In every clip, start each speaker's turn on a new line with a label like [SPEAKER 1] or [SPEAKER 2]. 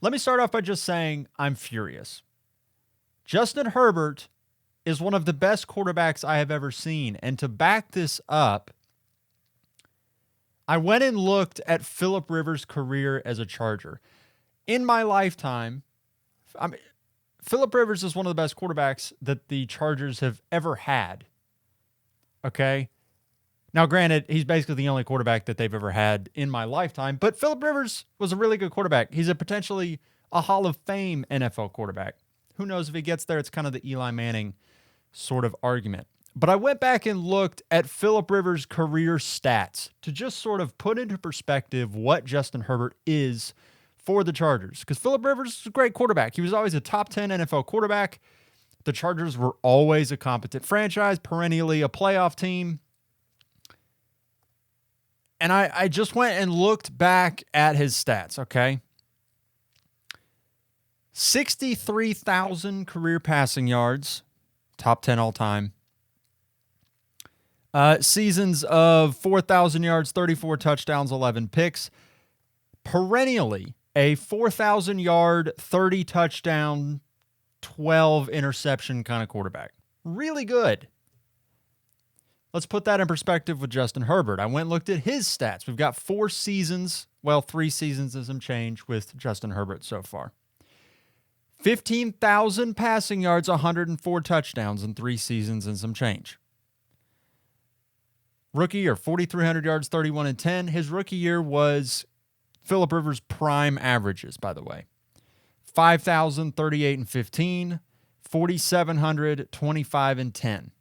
[SPEAKER 1] Let me start off by just saying I'm furious. Justin Herbert is one of the best quarterbacks I have ever seen. And to back this up, I went and looked at Phillip Rivers' career as a Charger. In my lifetime, Phillip Rivers is one of the best quarterbacks that the Chargers have ever had. Okay? Now, granted, he's basically the only quarterback that they've ever had in my lifetime, but Phillip Rivers was a really good quarterback. He's potentially a Hall of Fame NFL quarterback. Who knows if he gets there? It's kind of the Eli Manning sort of argument. But I went back and looked at Phillip Rivers' career stats to just sort of put into perspective what Justin Herbert is for the Chargers. Because Phillip Rivers is a great quarterback. He was always a top 10 NFL quarterback. The Chargers were always a competent franchise, perennially a playoff team. And I just went and looked back at his stats, okay? 63,000 career passing yards, top 10 all time. Seasons of 4,000 yards, 34 touchdowns, 11 picks. Perennially a 4,000 yard, 30 touchdown, 12 interception kind of quarterback. Really good. Let's put that in perspective with Justin Herbert. I went and looked at his stats. We've got 4 seasons, 3 seasons and some change with Justin Herbert so far. 15,000 passing yards, 104 touchdowns in 3 seasons and some change. Rookie year, 4,300 yards, 31 and 10. His rookie year was Phillip Rivers' prime averages, by the way. 5,000, 38 and 15. 4,700, 25 and 10.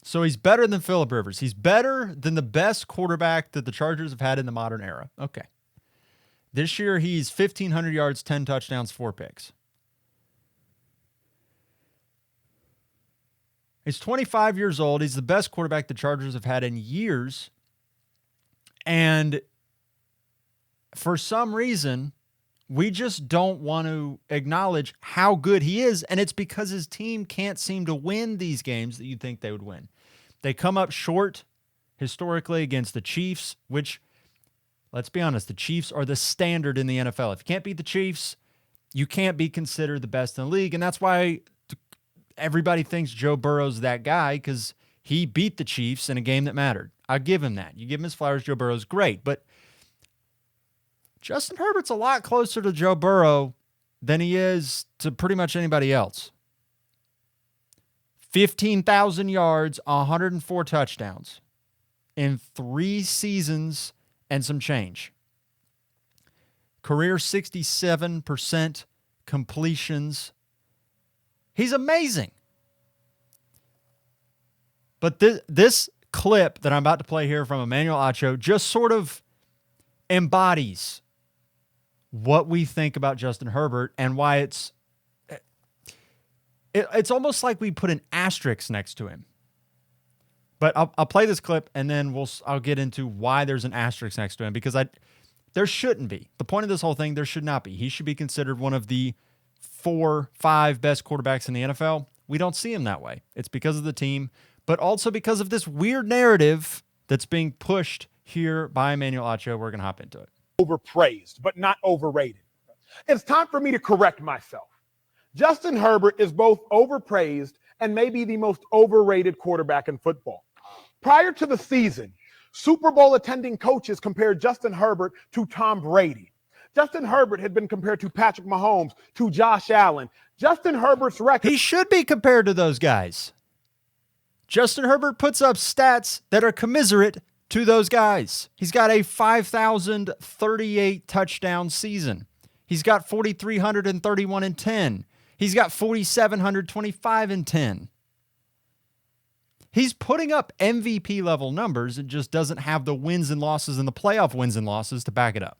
[SPEAKER 1] So he's better than Phillip Rivers. He's better than the best quarterback that the Chargers have had in the modern era. Okay. This year, he's 1,500 yards, 10 touchdowns, 4 picks. He's 25 years old. He's the best quarterback the Chargers have had in years. And for some reason, we just don't want to acknowledge how good he is. And it's because his team can't seem to win these games that you'd think they would win. They come up short historically against the Chiefs, which, let's be honest, the Chiefs are the standard in the NFL. If you can't beat the Chiefs, you can't be considered the best in the league. And that's why everybody thinks Joe Burrow's that guy, because he beat the Chiefs in a game that mattered. I'll give him that. You give him his flowers, Joe Burrow's great. But Justin Herbert's a lot closer to Joe Burrow than he is to pretty much anybody else. 15,000 yards, 104 touchdowns in 3 seasons and some change. Career 67% completions. He's amazing. But this clip that I'm about to play here from Emmanuel Acho just sort of embodies what we think about Justin Herbert and why it's almost like we put an asterisk next to him. But I'll play this clip and then I'll get into why there's an asterisk next to him, because there shouldn't be. The point of this whole thing, there should not be. He should be considered one of the 4-5 best quarterbacks in the NFL. We don't see him that way. It's because of the team, but also because of this weird narrative that's being pushed here by Emmanuel Acho. We're going to hop into it.
[SPEAKER 2] Overpraised, but not overrated. It's time for me to correct myself. Justin Herbert is both overpraised and maybe the most overrated quarterback in football. Prior to the season, Super Bowl attending coaches compared Justin Herbert to Tom Brady. Justin Herbert had been compared to Patrick Mahomes, to Josh Allen. Justin Herbert's record.
[SPEAKER 1] He should be compared to those guys. Justin Herbert puts up stats that are commiserate to those guys. He's got a 5,038 touchdown season. He's got 4,331 and 10. He's got 4,725 and 10. He's putting up MVP level numbers. It just doesn't have the wins and losses and the playoff wins and losses to back it up.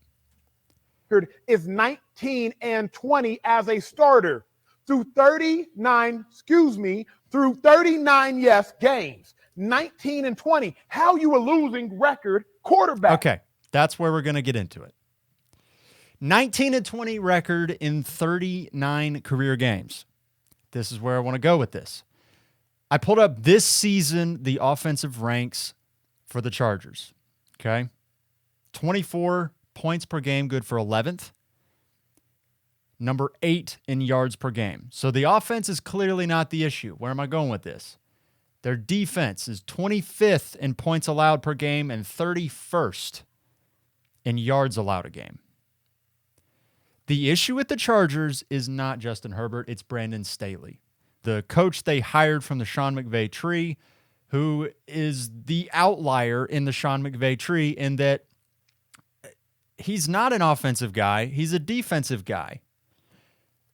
[SPEAKER 2] Is 19 and 20 as a starter through 39 games. 19 and 20. How you a losing record quarterback?
[SPEAKER 1] Okay, that's where we're going to get into it. 19 and 20 record in 39 career games. This is where I want to go with this. I pulled up this season the offensive ranks for the Chargers. Okay? 24 points per game, good for 11th. number 8 in yards per game. So the offense is clearly not the issue. Where am I going with this? Their defense is 25th in points allowed per game and 31st in yards allowed a game. The issue with the Chargers is not Justin Herbert, it's Brandon Staley, the coach they hired from the Sean McVay tree, who is the outlier in the Sean McVay tree in that he's not an offensive guy, he's a defensive guy.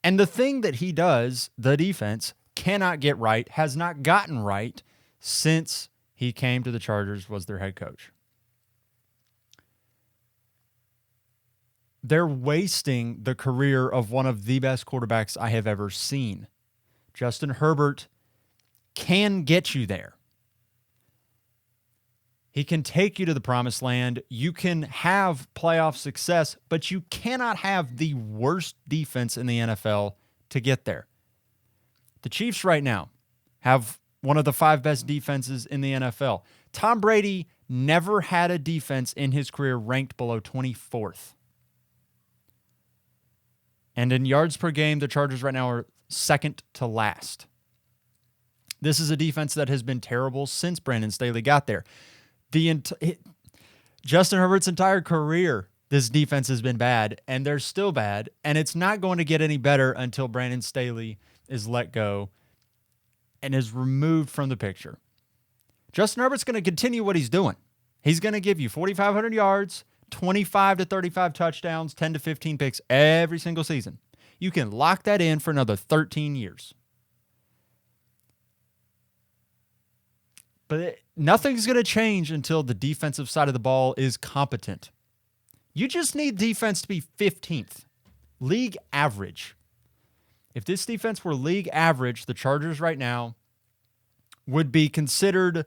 [SPEAKER 1] And the thing that he does, the defense, cannot get right, has not gotten right since he came to the Chargers, was their head coach. They're wasting the career of one of the best quarterbacks I have ever seen. Justin Herbert can get you there. He can take you to the promised land. You can have playoff success, but you cannot have the worst defense in the NFL to get there. The Chiefs right now have one of the 5 best defenses in the NFL. Tom Brady never had a defense in his career ranked below 24th. And in yards per game, the Chargers right now are second to last. This is a defense that has been terrible since Brandon Staley got there. Justin Herbert's entire career, this defense has been bad, and they're still bad, and it's not going to get any better until Brandon Staley is let go and is removed from the picture. Justin Herbert's going to continue what he's doing. He's going to give you 4,500 yards, 25 to 35 touchdowns, 10 to 15 picks every single season. You can lock that in for another 13 years. But nothing's going to change until the defensive side of the ball is competent. You just need defense to be 15th, league average. If this defense were league average, the Chargers right now would be considered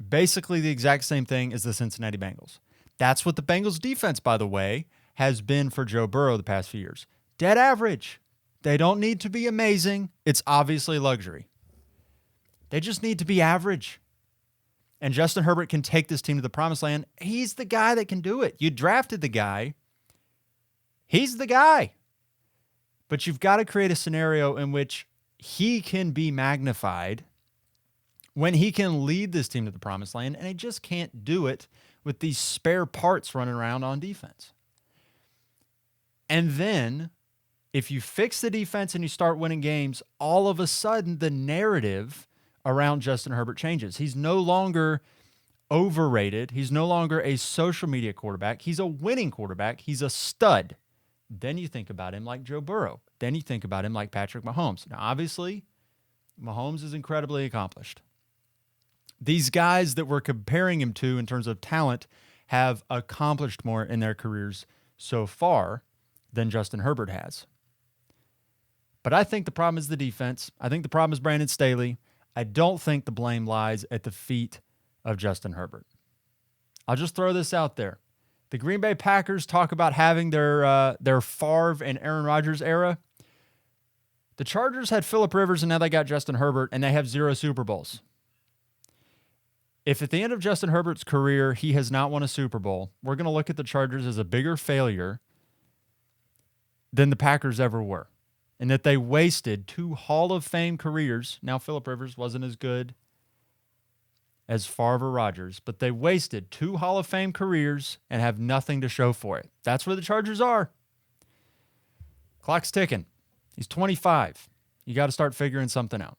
[SPEAKER 1] basically the exact same thing as the Cincinnati Bengals. That's what the Bengals defense, by the way, has been for Joe Burrow the past few years. Dead average. They don't need to be amazing. It's obviously luxury. They just need to be average. And Justin Herbert can take this team to the promised land. He's the guy that can do it. You drafted the guy. He's the guy. But you've got to create a scenario in which he can be magnified, when he can lead this team to the promised land, and he just can't do it with these spare parts running around on defense. And then, if you fix the defense and you start winning games, all of a sudden the narrative around Justin Herbert changes. He's no longer overrated. He's no longer a social media quarterback. He's a winning quarterback. He's a stud. Then you think about him like Joe Burrow. Then you think about him like Patrick Mahomes. Now, obviously, Mahomes is incredibly accomplished. These guys that we're comparing him to in terms of talent have accomplished more in their careers so far than Justin Herbert has. But I think the problem is the defense. I think the problem is Brandon Staley. I don't think the blame lies at the feet of Justin Herbert. I'll just throw this out there. The Green Bay Packers talk about having their Favre and Aaron Rodgers era. The Chargers had Phillip Rivers, and now they got Justin Herbert, and they have 0 Super Bowls. If at the end of Justin Herbert's career he has not won a Super Bowl, we're going to look at the Chargers as a bigger failure than the Packers ever were, and that they wasted 2 Hall of Fame careers. Now, Phillip Rivers wasn't as good as Favre or Rodgers, but they wasted 2 Hall of Fame careers and have nothing to show for it. That's where the Chargers are. Clock's ticking. He's 25. You got to start figuring something out.